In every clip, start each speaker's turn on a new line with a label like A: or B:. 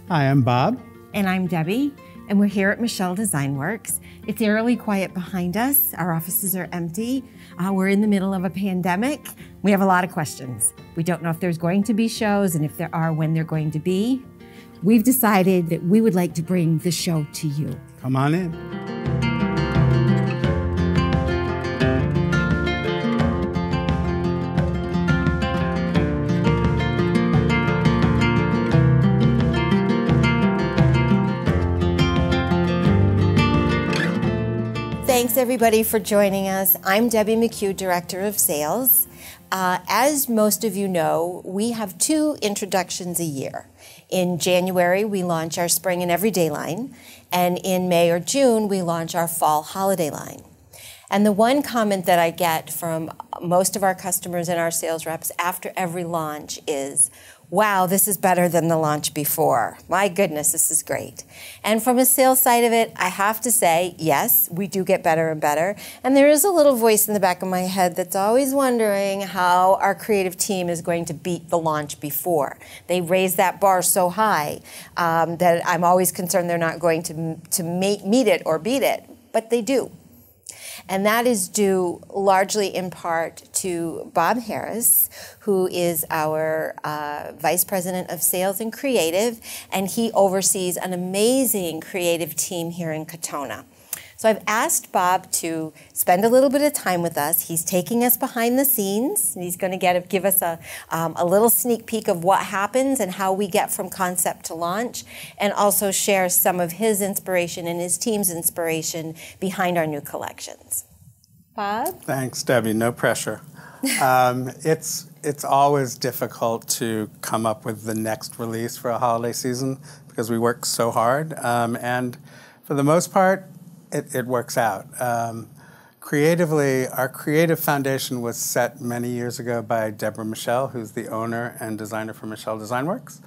A: Hi, I'm Bob.
B: And I'm Debbie, and we're here at Michel Design Works. It's eerily quiet behind us. Our offices are empty. We're in the middle of a pandemic. We have a lot of questions. We don't know if there's going to be shows, and if there are, when they're going to be. We've decided that we would like to bring the show to you.
A: Come on in.
B: Thanks everybody for joining us. I'm Debbie McHugh, Director of Sales. As most of you know, we have 2 introductions a year. In January, we launch our spring and everyday line, and in May or June, we launch our fall holiday line. And the one comment that I get from most of our customers and our sales reps after every launch is, wow, this is better than the launch before. My goodness, this is great. And from a sales side of it, I have to say, yes, we do get better and better. And there is a little voice in the back of my head that's always wondering how our creative team is going to beat the launch before. They raise that bar so high that I'm always concerned they're not going to meet it or beat it, but they do. And that is due largely in part to Bob Harris, who is our Vice President of Sales and Creative, and he oversees an amazing creative team here in Katona. So I've asked Bob to spend a little bit of time with us. He's taking us behind the scenes, and he's going to give us a little sneak peek of what happens and how we get from concept to launch, and also share some of his inspiration and his team's inspiration behind our new collections. Bob?
A: Thanks, Debbie. No pressure. It's always difficult to come up with the next release for a holiday season because we work so hard, and for the most part, it works out. Creatively, our creative foundation was set many years ago by Deborah Michel, who's the owner and designer for Michel Design Works.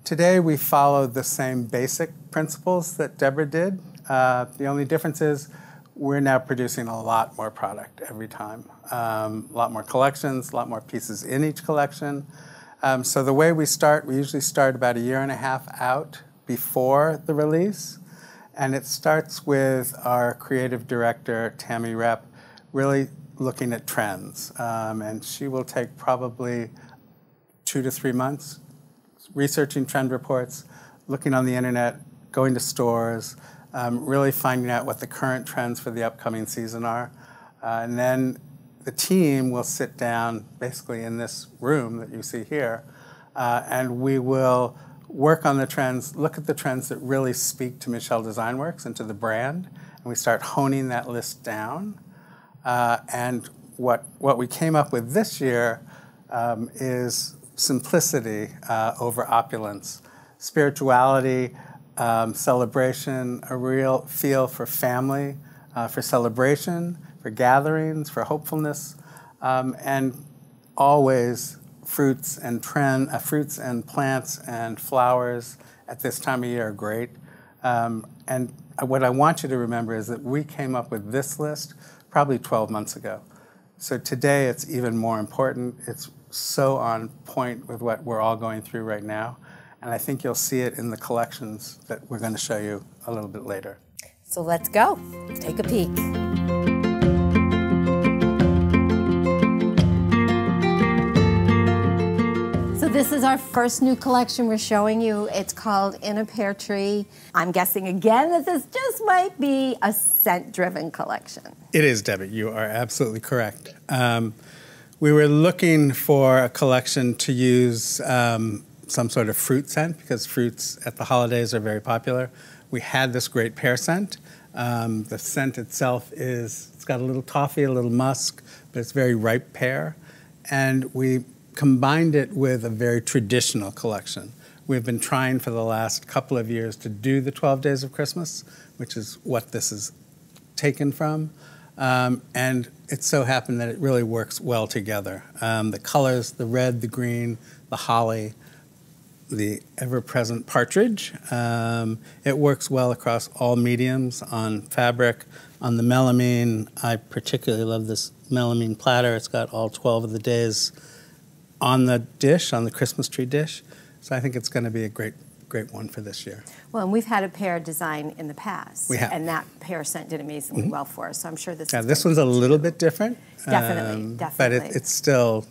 A: Today, we follow the same basic principles that Deborah did. The only difference is we're now producing a lot more product every time. A lot more collections, a lot more pieces in each collection. So the way we usually start about 1.5 years out before the release. And it starts with our creative director, Tammy Rep, really looking at trends. And she will take probably 2 to 3 months researching trend reports, looking on the internet, going to stores, really finding out what the current trends for the upcoming season are. And then the team will sit down basically in this room that you see here, and we will work on the trends, look at the trends that really speak to Michel Design Works and to the brand, and we start honing that list down. And what we came up with this year is simplicity over opulence, spirituality, celebration, a real feel for family, for celebration, for gatherings, for hopefulness, and always fruits and plants and flowers at this time of year are great. And what I want you to remember is that we came up with this list probably 12 months ago. So today it's even more important. It's so on point with what we're all going through right now. And I think you'll see it in the collections that we're going to show you a little bit later.
B: So let's go. Let's take a peek. This is our first new collection we're showing you. It's called In a Pear Tree. I'm guessing again that this just might be a scent-driven collection.
A: It is, Debbie. You are absolutely correct. We were looking for a collection to use some sort of fruit scent because fruits at the holidays are very popular. We had this great pear scent. The scent itself it's got a little toffee, a little musk, but it's very ripe pear. And we combined it with a very traditional collection. We've been trying for the last couple of years to do the 12 Days of Christmas, which is what this is taken from. And it so happened that it really works well together. The colors, the red, the green, the holly, the ever-present partridge. It works well across all mediums on fabric. On the melamine, I particularly love this melamine platter. It's got all 12 of the days on the dish, on the Christmas tree dish. So I think it's going to be a great great one for this year.
B: Well, and we've had a Pear design in the past.
A: We have.
B: And that Pear scent did amazingly well for us, so I'm sure this is
A: This one's a little bit different.
B: Definitely,
A: But it's still,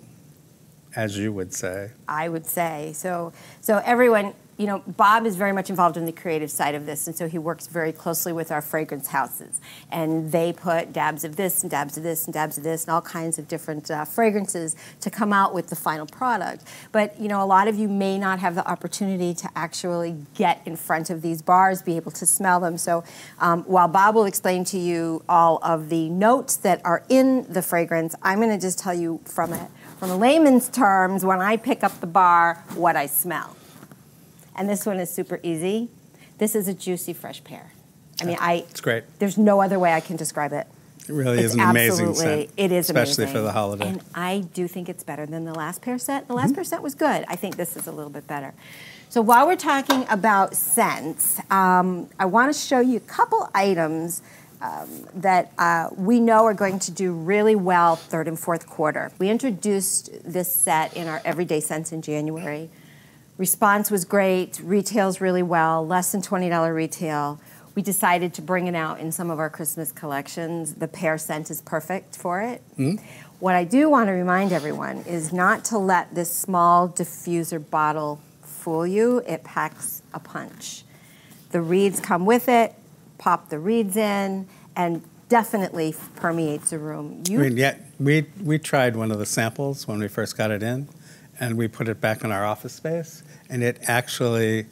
A: as you would say.
B: I would say. So everyone, you know, Bob is very much involved in the creative side of this, and so he works very closely with our fragrance houses. And they put dabs of this and dabs of this and dabs of this and all kinds of different fragrances to come out with the final product. But, you know, a lot of you may not have the opportunity to actually get in front of these bars, be able to smell them. So while Bob will explain to you all of the notes that are in the fragrance, I'm going to just tell you from a layman's terms, when I pick up the bar, what I smell. And this one is super easy. This is a juicy, fresh pear. I mean,
A: it's great.
B: There's no other way I can describe it.
A: It really is an amazing scent.
B: It is
A: especially
B: amazing.
A: For the holiday.
B: And I do think it's better than the last pear scent. The last pear scent was good. I think this is a little bit better. So while we're talking about scents, I want to show you a couple items that we know are going to do really well third and fourth quarter. We introduced this set in our Everyday Scents in January. Response was great, retails really well, less than $20 retail. We decided to bring it out in some of our Christmas collections. The pear scent is perfect for it. What I do want to remind everyone is not to let this small diffuser bottle fool you. It packs a punch. The reeds come with it, pop the reeds in, and definitely permeates the room.
A: We tried one of the samples when we first got it in, and we put it back in our office space, and it actually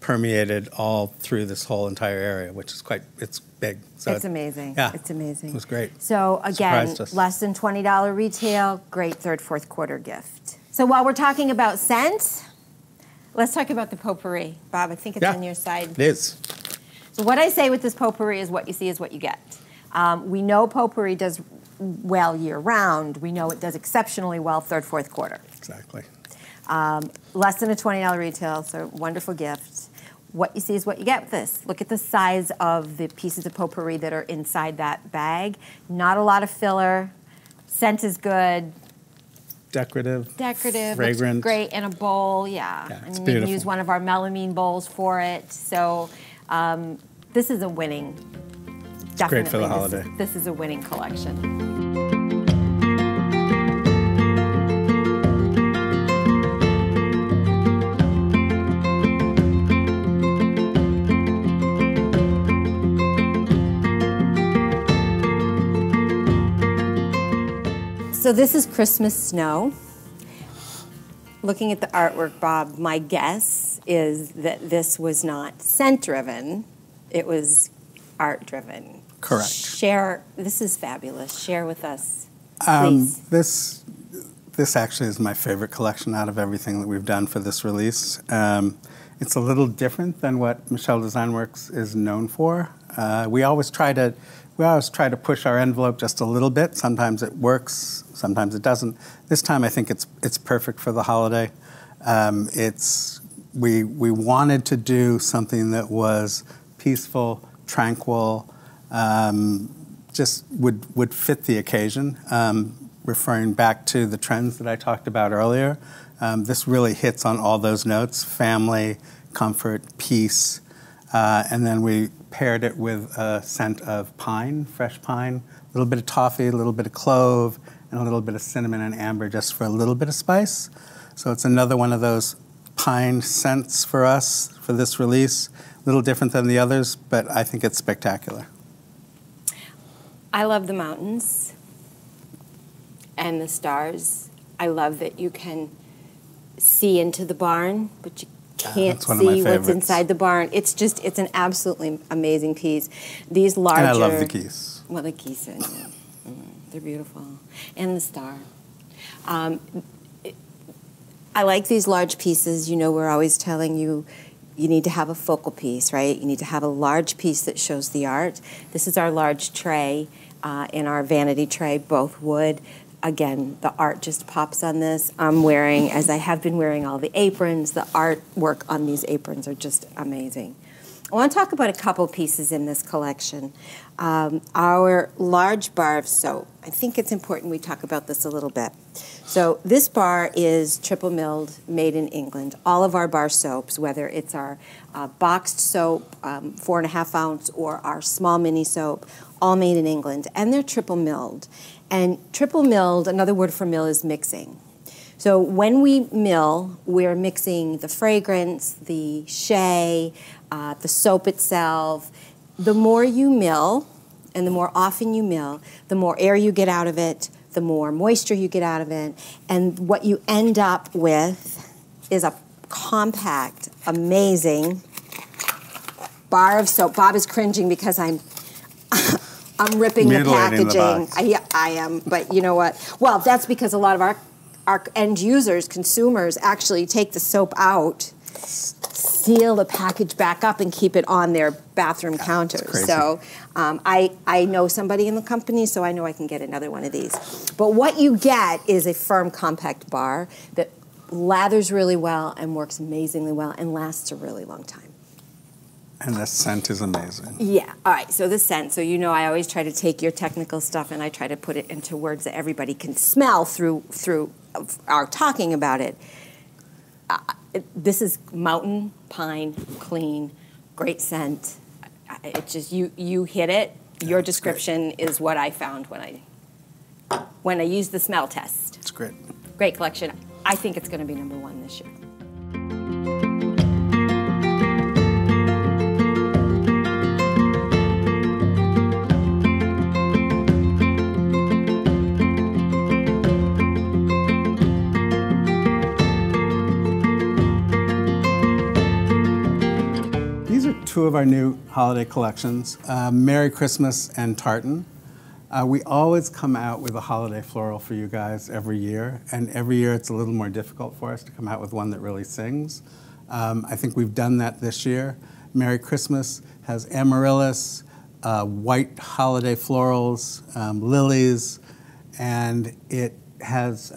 A: permeated all through this whole entire area, which is it's big. So
B: it's amazing.
A: Yeah,
B: it's amazing.
A: It was great.
B: So again, less than $20 retail, great third, fourth quarter gift. So while we're talking about scent, let's talk about the potpourri. Bob, I think it's on your side.
A: It is.
B: So what I say with this potpourri is what you see is what you get. We know potpourri does well year-round. We know it does exceptionally well third, fourth quarter.
A: Exactly.
B: Less than a $20 retail, so wonderful gift. What you see is what you get with this. Look at the size of the pieces of potpourri that are inside that bag. Not a lot of filler. Scent is good.
A: Decorative.
B: Fragrant. Looks great in a bowl, yeah.
A: It's
B: beautiful.
A: beautiful.
B: You can use one of our melamine bowls for it. So this is a winning.
A: It's great for the holiday.
B: This is a winning collection. So this is Christmas snow. Looking at the artwork, Bob, my guess is that this was not scent-driven. It was art-driven.
A: Correct.
B: This is fabulous. Share with us, please.
A: This actually is my favorite collection out of everything that we've done for this release. It's a little different than what Michel Design Works is known for. We always try to push our envelope just a little bit. Sometimes it works, sometimes it doesn't. This time I think it's perfect for the holiday. We wanted to do something that was peaceful, tranquil, just would fit the occasion. Referring back to the trends that I talked about earlier, this really hits on all those notes: family, comfort, peace, and then we paired it with a scent of pine, fresh pine, a little bit of toffee, a little bit of clove, and a little bit of cinnamon and amber just for a little bit of spice. So it's another one of those pine scents for us for this release. A little different than the others, but I think it's spectacular.
B: I love the mountains and the stars. I love that you can see into the barn, but you can't see what's inside the barn. It's an absolutely amazing piece. These larger...
A: And I love the geese.
B: Well, the geese, they're beautiful. And the star. I like these large pieces. You know, we're always telling you, you need to have a focal piece, right? You need to have a large piece that shows the art. This is our large tray in our vanity tray, both wood. Again, the art just pops on this. I'm wearing, as I have been wearing all the aprons, the artwork on these aprons are just amazing. I want to talk about a couple pieces in this collection. Our large bar of soap. I think it's important we talk about this a little bit. So this bar is triple milled, made in England. All of our bar soaps, whether it's our boxed soap, 4.5 ounce, or our small mini soap, all made in England, and they're triple milled. And triple milled, another word for mill is mixing. So when we mill, we're mixing the fragrance, the shea, the soap itself. The more you mill, and the more often you mill, the more air you get out of it, the more moisture you get out of it, and what you end up with is a compact, amazing bar of soap. Bob is cringing because I'm ripping the packaging. I am, but you know what? Well, that's because a lot of our end users, consumers, actually take the soap out, seal the package back up, and keep it on their bathroom counters. So I know somebody in the company, so I know I can get another one of these. But what you get is a firm, compact bar that lathers really well and works amazingly well and lasts a really long time.
A: And the scent is amazing.
B: Yeah. All right. So the scent. So you know, I always try to take your technical stuff and I try to put it into words that everybody can smell through our talking about it. This is mountain pine, clean, great scent. It just you hit it. Your description is what I found when I used the smell test.
A: It's great.
B: Great collection. I think it's going to be #1 this year.
A: Two of our new holiday collections, Merry Christmas and Tartan. We always come out with a holiday floral for you guys every year, and every year it's a little more difficult for us to come out with one that really sings. I think we've done that this year. Merry Christmas has amaryllis, white holiday florals, lilies, and it has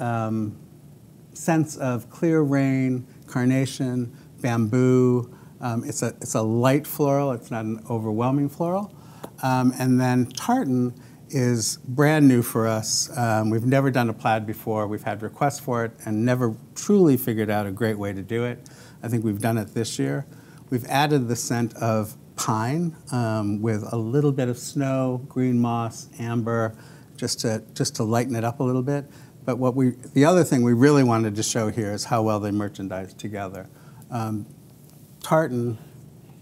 A: scents of clear rain, carnation, bamboo. It's a light floral, it's not an overwhelming floral. And then Tartan is brand new for us. We've never done a plaid before. We've had requests for it and never truly figured out a great way to do it. I think we've done it this year. We've added the scent of pine with a little bit of snow, green moss, amber, just to lighten it up a little bit. But the other thing we really wanted to show here is how well they merchandise together. Tartan,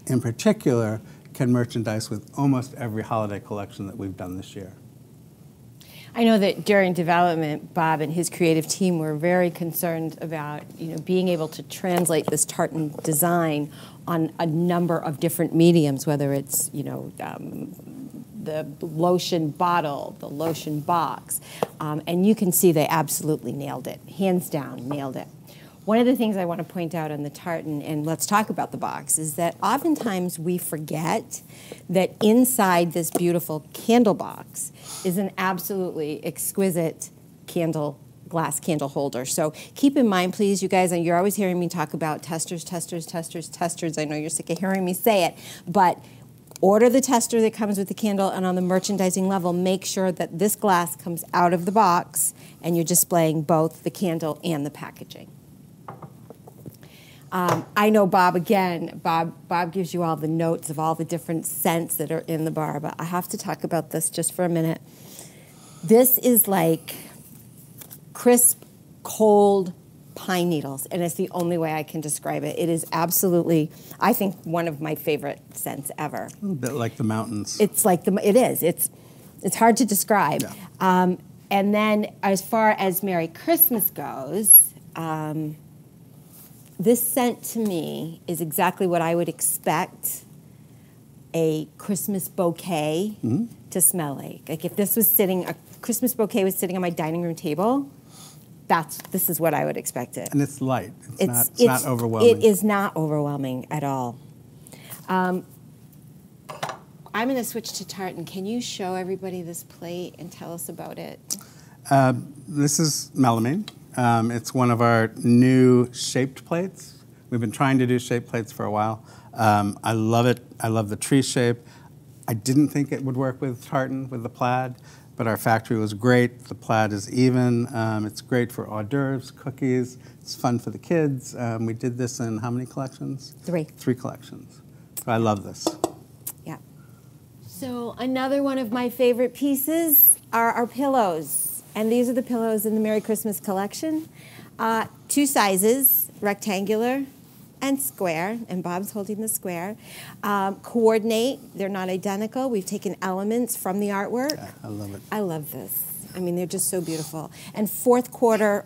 A: in particular, can merchandise with almost every holiday collection that we've done this year.
B: I know that during development, Bob and his creative team were very concerned about being able to translate this tartan design on a number of different mediums, whether it's the lotion bottle, the lotion box, and you can see they absolutely nailed it, hands down, nailed it. One of the things I want to point out on the tartan, and let's talk about the box, is that oftentimes we forget that inside this beautiful candle box is an absolutely exquisite glass candle holder. So keep in mind, please, you guys, and you're always hearing me talk about testers, testers, testers, testers. I know you're sick of hearing me say it, but order the tester that comes with the candle, and on the merchandising level, make sure that this glass comes out of the box and you're displaying both the candle and the packaging. I know Bob, again, Bob gives you all the notes of all the different scents that are in the bar, but I have to talk about this just for a minute. This is like crisp, cold pine needles, and it's the only way I can describe it. It is absolutely, I think, one of my favorite scents ever.
A: A little bit like the mountains.
B: It's like it is. It's hard to describe. Yeah. And then as far as Merry Christmas goes, this scent to me is exactly what I would expect a Christmas bouquet to smell like. Like if this was a Christmas bouquet was sitting on my dining room table, this is what I would expect it.
A: And it's light. It's not overwhelming.
B: It is not overwhelming at all. I'm going to switch to tartan. Can you show everybody this plate and tell us about it?
A: This is melamine. It's one of our new shaped plates. We've been trying to do shape plates for a while. I love it. I love the tree shape. I didn't think it would work with tartan, with the plaid, but our factory was great. The plaid is even. It's great for hors d'oeuvres, cookies. It's fun for the kids. We did this in how many collections?
B: 3.
A: 3 collections. So I love this.
B: Yeah. So another one of my favorite pieces are our pillows. And these are the pillows in the Merry Christmas collection. 2 sizes, rectangular and square, and Bob's holding the square. Coordinate, they're not identical. We've taken elements from the artwork.
A: Yeah, I love it.
B: I love this. I mean, they're just so beautiful. And fourth quarter,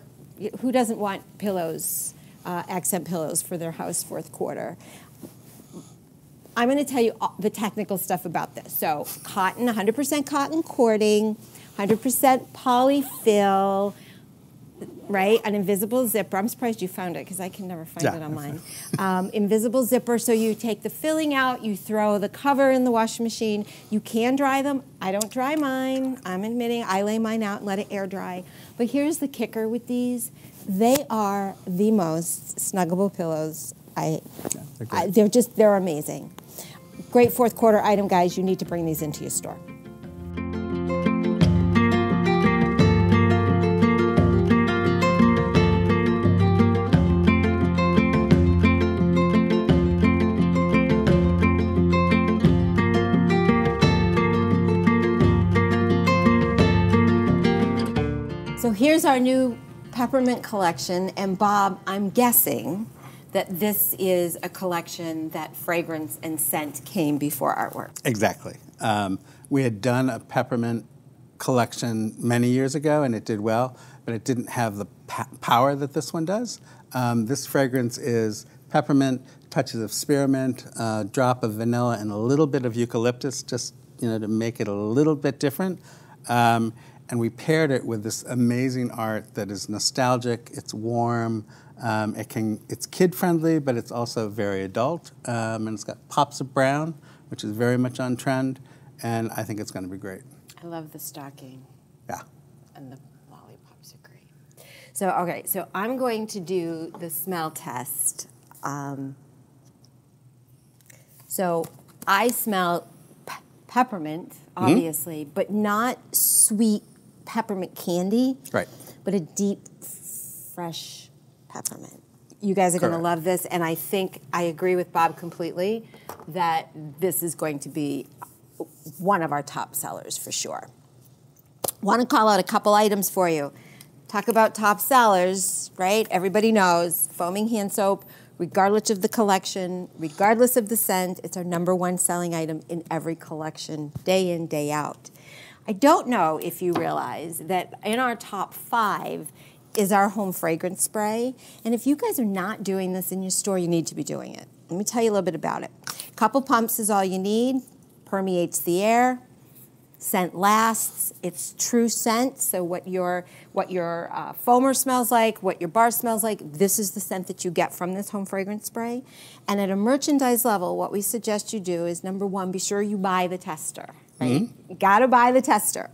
B: who doesn't want pillows, accent pillows for their house fourth quarter? I'm going to tell you the technical stuff about this. So cotton, 100% cotton cording, 100% polyfill, right? An invisible zipper. I'm surprised you found it because I can never find it on mine. Invisible zipper, so you take the filling out, you throw the cover in the washing machine. You can dry them. I don't dry mine. I'm admitting I lay mine out and let it air dry. But here's the kicker with these. They are the most snuggable pillows. They're amazing. Great fourth quarter item, guys. You need to bring these into your store. So here's our new Peppermint Collection, and Bob, I'm guessing that this is a collection that fragrance and scent came before artwork.
A: Exactly. We had done a peppermint collection many years ago, and it did well, but it didn't have the power that this one does. This fragrance is peppermint, touches of spearmint, a drop of vanilla, and a little bit of eucalyptus, just to make it a little bit different. And we paired it with this amazing art that is nostalgic, it's warm, it's kid-friendly, but it's also very adult. And it's got pops of brown, which is very much on trend, and I think it's going to be great.
B: I love the stocking.
A: Yeah.
B: And the lollipops are great. So, okay, so I'm going to do the smell test. So I smell peppermint, obviously, but not sweet peppermint candy,
A: right?
B: But a deep, fresh peppermint. You guys are going to love this, and I think I agree with Bob completely that this is going to be one of our top sellers for sure. Want to call out a couple items for you. Talk about top sellers, right? Everybody knows foaming hand soap, regardless of the collection, regardless of the scent, it's our #1 selling item in every collection, day in, day out. I don't know if you realize that in our top 5 is our home fragrance spray. And if you guys are not doing this in your store, you need to be doing it. Let me tell you a little bit about it. A couple pumps is all you need, permeates the air, scent lasts, it's true scent, so what your foamer smells like, what your bar smells like, this is the scent that you get from this home fragrance spray. And at a merchandise level, what we suggest you do is, #1, be sure you buy the tester, right? Mm-hmm. You gotta buy the tester.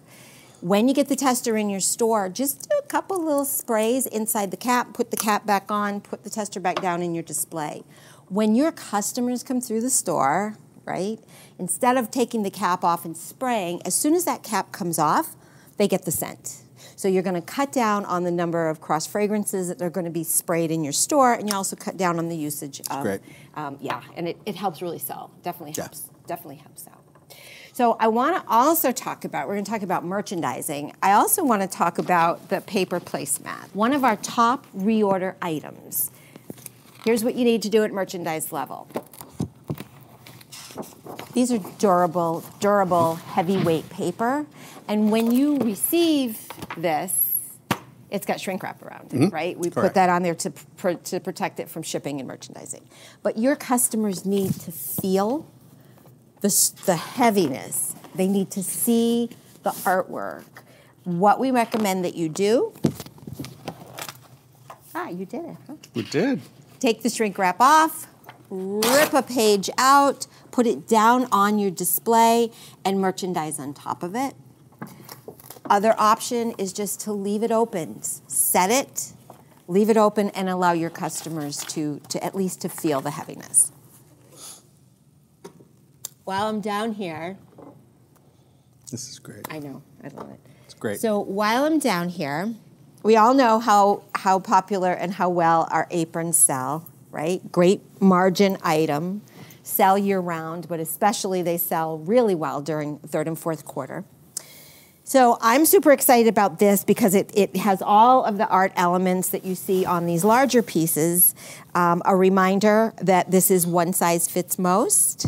B: When you get the tester in your store, just do a couple little sprays inside the cap, put the cap back on, put the tester back down in your display. When your customers come through the store, right, instead of taking the cap off and spraying, as soon as that cap comes off, they get the scent. So you're going to cut down on the number of cross fragrances that are going to be sprayed in your store, and you also cut down on the usage of,
A: great.
B: And it helps really sell. Definitely helps out. So I want to also talk about, we're going to talk about merchandising. I also want to talk about the paper placemat. One of our top reorder items. Here's what you need to do at merchandise level. These are durable, heavyweight paper. And when you receive this, it's got shrink wrap around it, right? We put that on there to protect it from shipping and merchandising. But your customers need to feel the heaviness. They need to see the artwork. What we recommend that you do, you did it, huh?
A: We did.
B: Take the shrink wrap off, rip a page out, put it down on your display, and merchandise on top of it. Other option is just to leave it open. Set it, leave it open and allow your customers to at least to feel the heaviness. While I'm down here,
A: this is great.
B: I know, I love it.
A: It's great.
B: So while I'm down here, we all know how popular and how well our aprons sell, right? Great margin item, sell year round, but especially they sell really well during third and fourth quarter. So I'm super excited about this because it has all of the art elements that you see on these larger pieces. A reminder that this is one size fits most.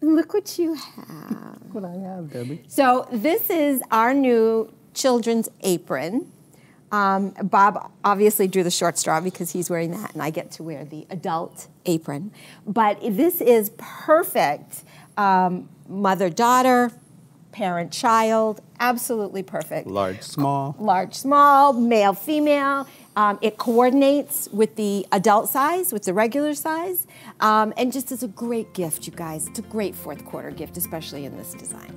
B: Look what you have.
A: What I have, Debbie.
B: So this is our new children's apron. Bob obviously drew the short straw because he's wearing that, and I get to wear the adult apron. But this is perfect mother-daughter, parent-child, absolutely perfect.
A: Large, small.
B: Large, small, male, female. It coordinates with the adult size, with the regular size, and just is a great gift, you guys. It's a great fourth quarter gift, especially in this design.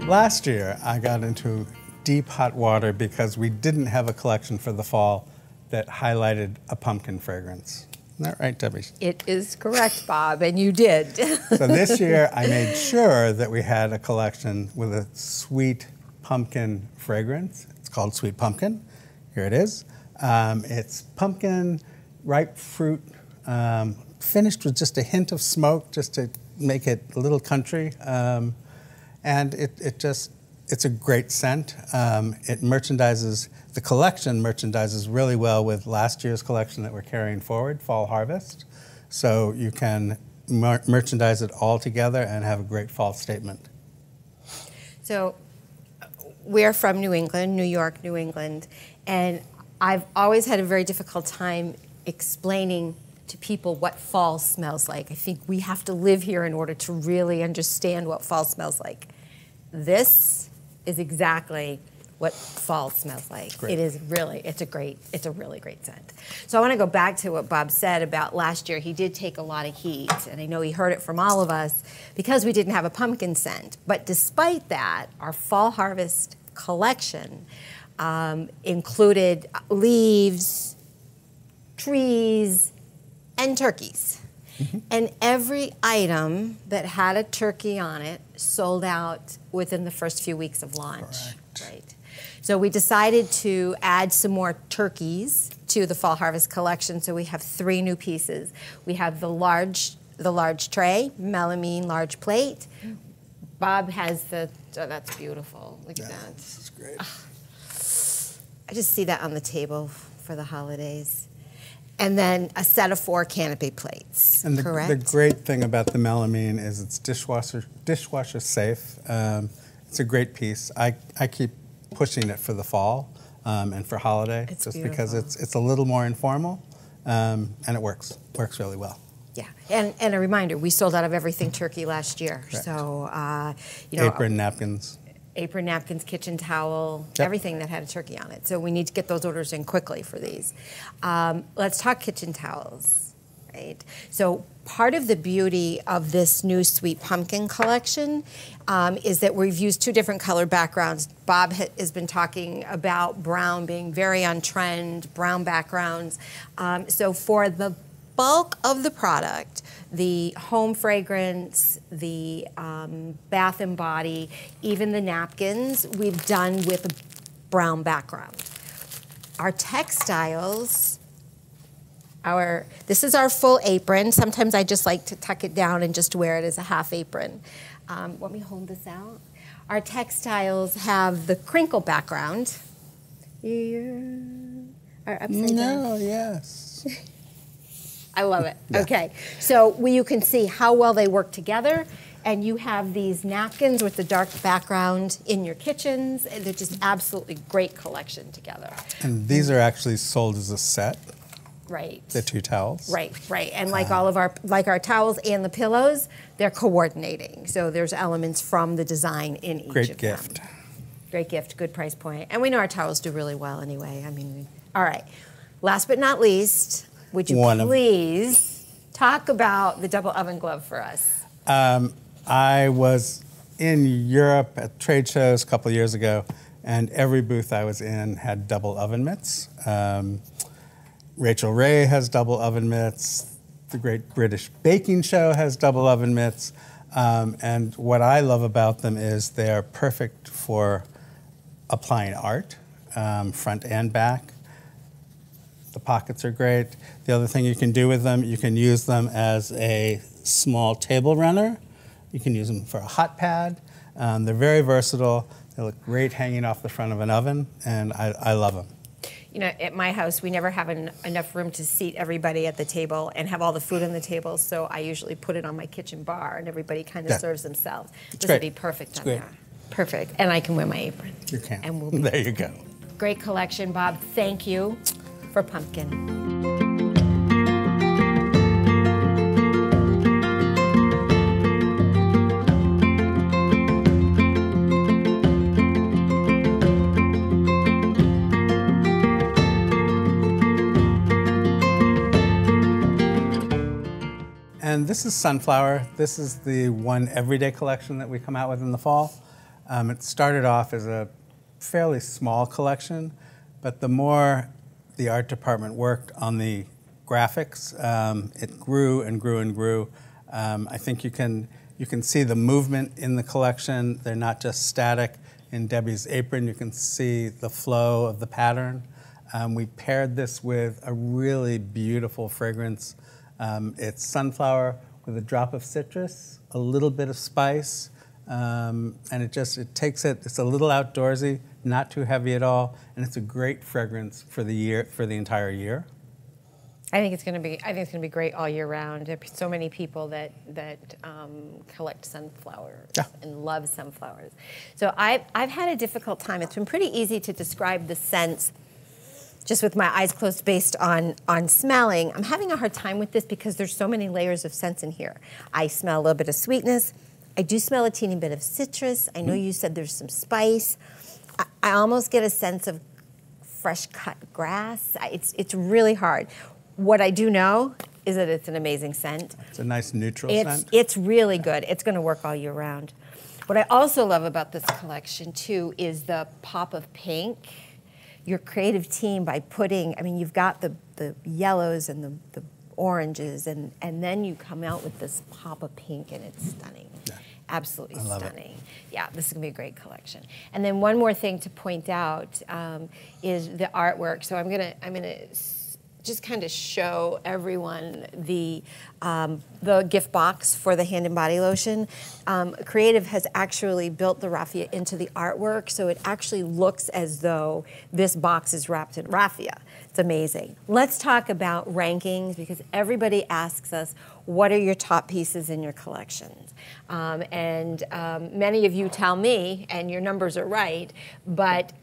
A: Last year, I got into deep hot water because we didn't have a collection for the fall that highlighted a pumpkin fragrance. Isn't that right, Debbie?
B: It is correct, Bob, and you did.
A: So this year, I made sure that we had a collection with a sweet pumpkin fragrance. It's called Sweet Pumpkin. Here it is. It's pumpkin, ripe fruit, finished with just a hint of smoke, just to make it a little country. And it's a great scent. It merchandises, the collection merchandises really well with last year's collection that we're carrying forward, Fall Harvest. So you can merchandise it all together and have a great fall statement.
B: So we're from New England, New York, New England, and I've always had a very difficult time explaining to people what fall smells like. I think we have to live here in order to really understand what fall smells like. This is exactly what fall smells like.
A: Great.
B: It is really, it's a really great scent. So I want to go back to what Bob said about last year. He did take a lot of heat, and I know he heard it from all of us because we didn't have a pumpkin scent. But despite that, our Fall Harvest collection included leaves, trees, and turkeys. Mm-hmm. And every item that had a turkey on it sold out within the first few weeks of launch.
A: Correct.
B: Right. So we decided to add some more turkeys to the Fall Harvest collection. So we have 3 new pieces. We have the large tray, melamine large plate. Bob has the, oh, that's beautiful. Look at that.
A: This is great.
B: I just see that on the table for the holidays. And then a set of 4 canopy plates,
A: and
B: correct?
A: The great thing about the melamine is it's dishwasher safe. It's a great piece. I keep pushing it for the fall and for holiday,
B: it's
A: just
B: beautiful.
A: because it's a little more informal and it works really well.
B: Yeah, and a reminder, we sold out of everything turkey last year.
A: Correct.
B: So, you know.
A: Apron, napkins.
B: Apron, napkins, kitchen towel,
A: Yep.
B: everything that had a turkey on it. So we need to get those orders in quickly for these. Let's talk kitchen towels, right? So part of the beauty of this new Sweet Pumpkin collection is that we've used 2 different color backgrounds. Bob has been talking about brown being very on trend, brown backgrounds. So for the bulk of the product, the home fragrance, the bath and body, even the napkins, we've done with a brown background. Our textiles, this is our full apron. Sometimes I just like to tuck it down and just wear it as a half apron. Let me hold this out. Our textiles have the crinkle background. Are upside down.
A: No, yes.
B: I love it.
A: Yeah.
B: Okay, so you can see how well they work together, and you have these napkins with the dark background in your kitchens, and they're just absolutely great collection together.
A: And these are actually sold as a set.
B: Right.
A: The 2 towels.
B: Right. And like all of our towels and the pillows, they're coordinating. So there's elements from the design in each
A: Great
B: of
A: gift.
B: them. Great gift, good price point. And we know our towels do really well anyway. I mean, all right. Last but not least, would you please talk about the double oven glove for us?
A: I was in Europe at trade shows a couple of years ago, and every booth I was in had double oven mitts. Rachel Ray has double oven mitts. The Great British Baking Show has double oven mitts. And what I love about them is they are perfect for applying art, front and back. The pockets are great. The other thing you can do with them, you can use them as a small table runner. You can use them for a hot pad. They're very versatile. They look great hanging off the front of an oven, and I love them.
B: You know, at my house, we never have enough room to seat everybody at the table and have all the food on the table, so I usually put it on my kitchen bar, and everybody kind of serves themselves. This would be perfect on there. Perfect. And I can wear my apron.
A: You can.
B: And we'll be
A: there you go.
B: Great collection, Bob. Thank you for pumpkin.
A: And this is Sunflower. This is the one everyday collection that we come out with in the fall. It started off as a fairly small collection, but the more the art department worked on the graphics, it grew and grew and grew. I think you can see the movement in the collection. They're not just static. In Debbie's apron, you can see the flow of the pattern. We paired this with a really beautiful fragrance. It's sunflower with a drop of citrus, a little bit of spice, and it takes it. It's a little outdoorsy, not too heavy at all, and it's a great fragrance for the entire year.
B: I think it's going to be great all year round. There are so many people that collect sunflowers and love sunflowers. So I've had a difficult time. It's been pretty easy to describe the scents just with my eyes closed based on smelling. I'm having a hard time with this because there's so many layers of scents in here. I smell a little bit of sweetness. I do smell a teeny bit of citrus. I know you said there's some spice. I almost get a sense of fresh cut grass. It's really hard. What I do know is that it's an amazing scent.
A: It's a nice neutral scent.
B: It's really good. It's going to work all year round. What I also love about this collection too is the pop of pink. Your creative team by putting, I mean, you've got the yellows and the oranges, and then you come out with this pop of pink, and it's stunning. Yeah. Absolutely stunning. Yeah, this is going to be a great collection. And then one more thing to point out is the artwork. So I'm gonna just kind of show everyone the gift box for the hand and body lotion. Creative has actually built the raffia into the artwork, so it actually looks as though this box is wrapped in raffia. It's amazing. Let's talk about rankings, because everybody asks us, what are your top pieces in your collections? Many of you tell me, and your numbers are right, but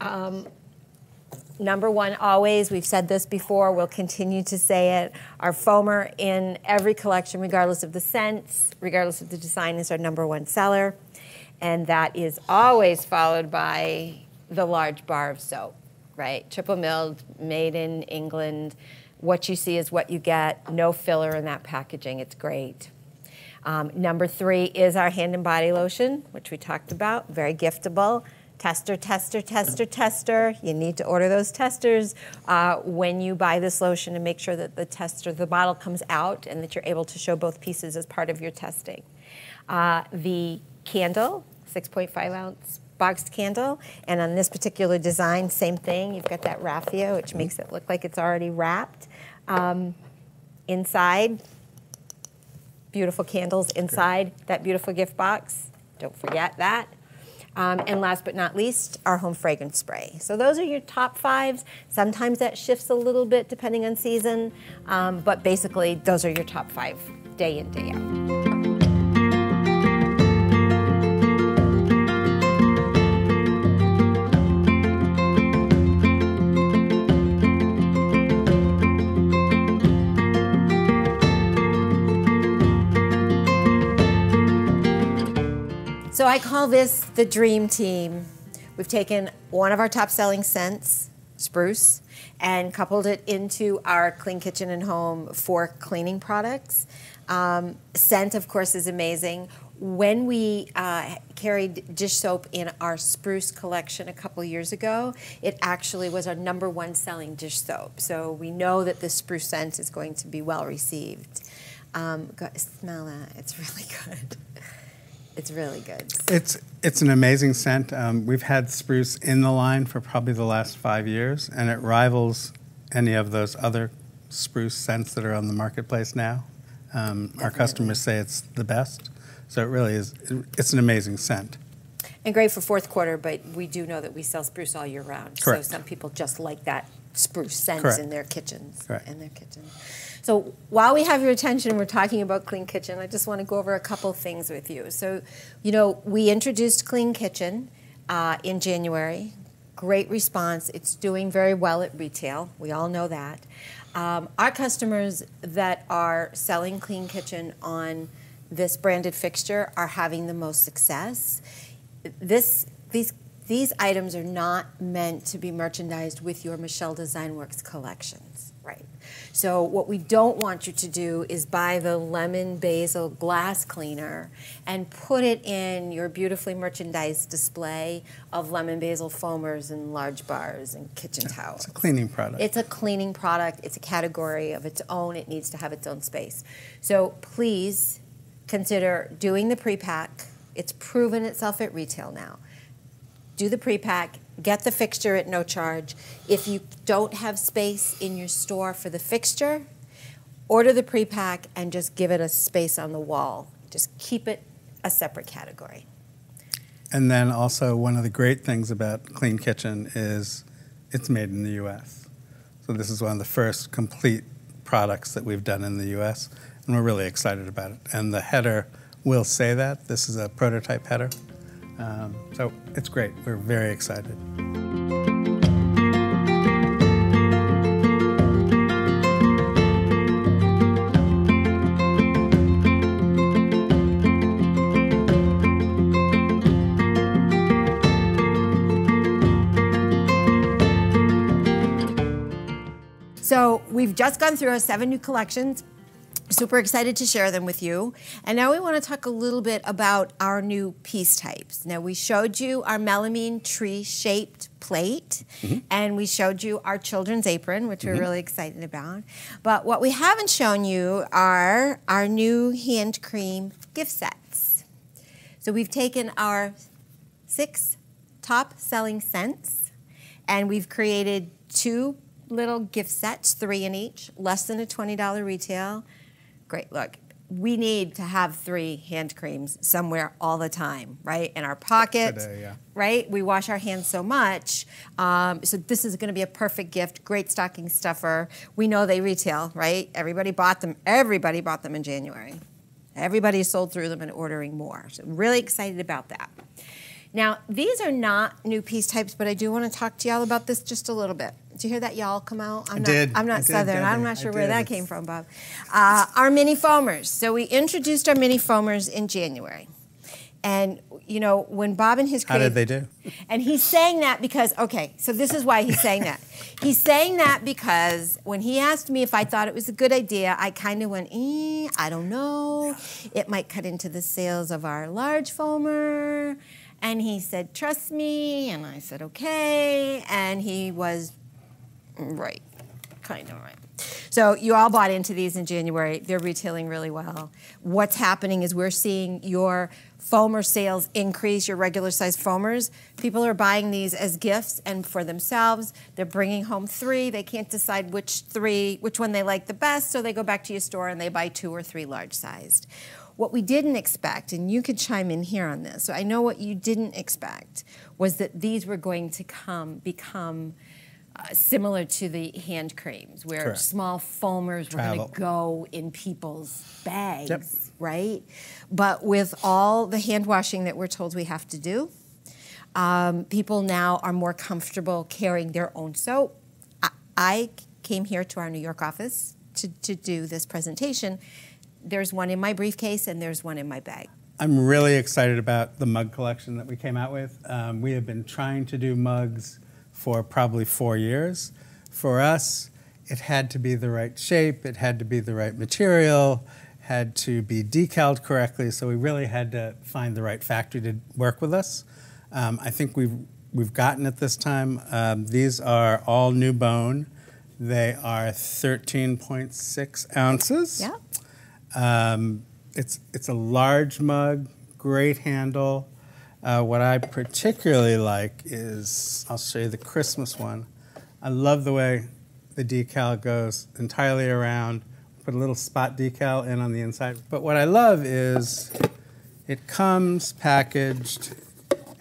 B: number one, always, we've said this before, we'll continue to say it, our foamer in every collection, regardless of the scents, regardless of the design, is our number one seller. And that is always followed by the large bar of soap, right? Triple milled, made in England. What you see is what you get. No filler in that packaging. It's great. Number three is our hand and body lotion, which we talked about, very giftable. Tester, tester, tester, tester. You need to order those testers when you buy this lotion, and make sure that the bottle comes out and that you're able to show both pieces as part of your testing. The candle, 6.5 ounce boxed candle, and on this particular design, same thing. You've got that raffia, which makes it look like it's already wrapped. Inside, beautiful candles inside that beautiful gift box. Don't forget that. And last but not least, our home fragrance spray. So those are your top fives. Sometimes that shifts a little bit depending on season, but basically those are your top five day in, day out. So I call this the dream team. We've taken one of our top-selling scents, Spruce, and coupled it into our Clean Kitchen and Home for cleaning products. Scent, of course, is amazing. When we carried dish soap in our Spruce collection a couple years ago, it actually was our #1 selling dish soap. So we know that the Spruce scent is going to be well received. Smell that. It's really good. It's really good.
A: It's an amazing scent. We've had Spruce in the line for probably the last 5 years, and it rivals any of those other Spruce scents that are on the marketplace now. Our customers say it's the best, so it really is. It's an amazing scent.
B: And great for fourth quarter, but we do know that we sell Spruce all year round.
A: Correct.
B: So some people just like that Spruce scent
A: Correct.
B: in their kitchens.
A: Correct.
B: In their kitchen. So while we have your attention and we're talking about Clean Kitchen, I just want to go over a couple things with you. So, you know, we introduced Clean Kitchen in January. Great response. It's doing very well at retail. We all know that. Our customers that are selling Clean Kitchen on this branded fixture are having the most success. These items are not meant to be merchandised with your Michel Design Works collections, right? So what we don't want you to do is buy the lemon basil glass cleaner and put it in your beautifully merchandised display of lemon basil foamers and large bars and kitchen towels.
A: It's a cleaning product.
B: It's a cleaning product. It's a category of its own. It needs to have its own space. So please consider doing the pre-pack. It's proven itself at retail now. Do the pre-pack, get the fixture at no charge. If you don't have space in your store for the fixture, order the pre-pack and just give it a space on the wall. Just keep it a separate category.
A: And then also one of the great things about Clean Kitchen is it's made in the U.S. So this is one of the first complete products that we've done in the U.S., and we're really excited about it. And the header will say that. This is a prototype header. So it's great. We're very excited.
B: So we've just gone through our 7 new collections. Super excited to share them with you. And now we want to talk a little bit about our new piece types. Now we showed you our melamine tree-shaped plate, and we showed you our children's apron, which we're really excited about. But what we haven't shown you are our new hand cream gift sets. So we've taken our 6 top-selling scents, and we've created 2 little gift sets, 3 in each, less than a $20 retail. Great, look, we need to have 3 hand creams somewhere all the time, right? In our pocket, right? We wash our hands so much. So this is going to be a perfect gift, great stocking stuffer. We know they retail, right? Everybody bought them in January. Everybody sold through them and ordering more. So really excited about that. Now, these are not new piece types, but I do want to talk to y'all about this just a little bit. Did you hear that y'all come out? I'm not Southern. I'm not sure where that came from, Bob. Our mini foamers. So we introduced our mini foamers in January. And, you know, when Bob and his
A: How did they do?
B: And he's saying that because, okay, so this is why he's saying that. He's saying that because when he asked me if I thought it was a good idea, I kind of went, I don't know. It might cut into the sales of our large foamer. And he said, trust me. And I said, okay. And he was right, kind of right. So you all bought into these in January. They're retailing really well. What's happening is we're seeing your foamer sales increase, your regular size foamers. People are buying these as gifts and for themselves. They're bringing home 3. They can't decide which one they like the best, so they go back to your store and they buy 2 or 3 large sized. What we didn't expect, and you could chime in here on this, so I know what you didn't expect, was that these were going to become similar to the hand creams, where
A: Correct.
B: Small foamers were going to go in people's bags, right? But with all the hand washing that we're told we have to do, people now are more comfortable carrying their own soap. I came here to our New York office to do this presentation. There's one in my briefcase and there's one in my bag.
A: I'm really excited about the mug collection that we came out with. We have been trying to do mugs for probably 4 years. For us, it had to be the right shape, it had to be the right material, had to be decaled correctly, so we really had to find the right factory to work with us. I think we've gotten it this time. These are all new bone. They are 13.6 ounces.
B: Yeah.
A: It's a large mug, great handle. What I particularly like is, I'll show you the Christmas one. I love the way the decal goes entirely around. Put a little spot decal in on the inside. But what I love is it comes packaged,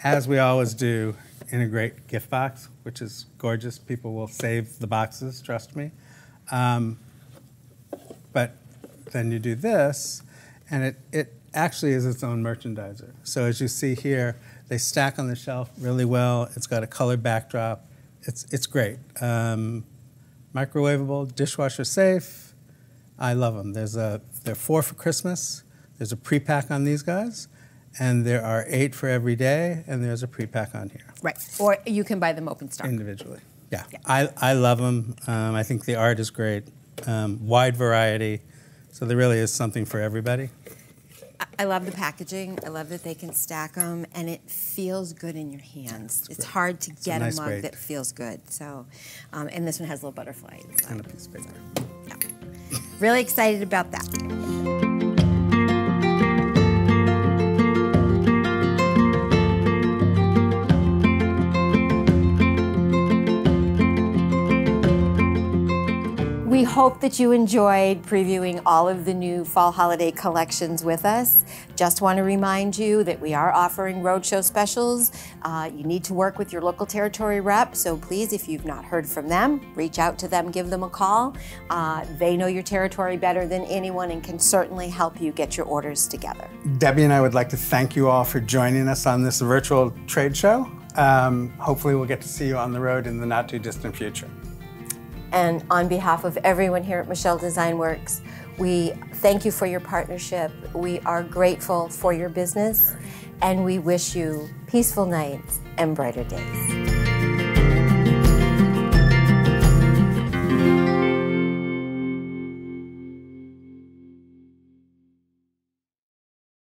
A: as we always do, in a great gift box, which is gorgeous. People will save the boxes, trust me. But then you do this, and it actually is its own merchandiser. So as you see here, they stack on the shelf really well. It's got a colored backdrop. It's great. Microwavable, dishwasher safe. I love them. There are 4 for Christmas. There's a pre-pack on these guys, and there are 8 for every day, and there's a pre-pack on here.
B: Right, or you can buy them open stock.
A: Individually, yeah. I love them. I think the art is great. Wide variety, so there really is something for everybody.
B: I love the packaging. I love that they can stack them, and it feels good in your hands. It's hard to get a mug that feels good. So, and this one has a little butterfly inside.
A: And a piece of paper.
B: Yeah. Really excited about that. We hope that you enjoyed previewing all of the new fall holiday collections with us. Just want to remind you that we are offering roadshow specials. You need to work with your local territory rep, so please, if you've not heard from them, reach out to them, give them a call. They know your territory better than anyone and can certainly help you get your orders together.
A: Debbie and I would like to thank you all for joining us on this virtual trade show. Hopefully we'll get to see you on the road in the not too distant future.
B: And on behalf of everyone here at Michel Design Works, we thank you for your partnership. We are grateful for your business, and we wish you peaceful nights and brighter days.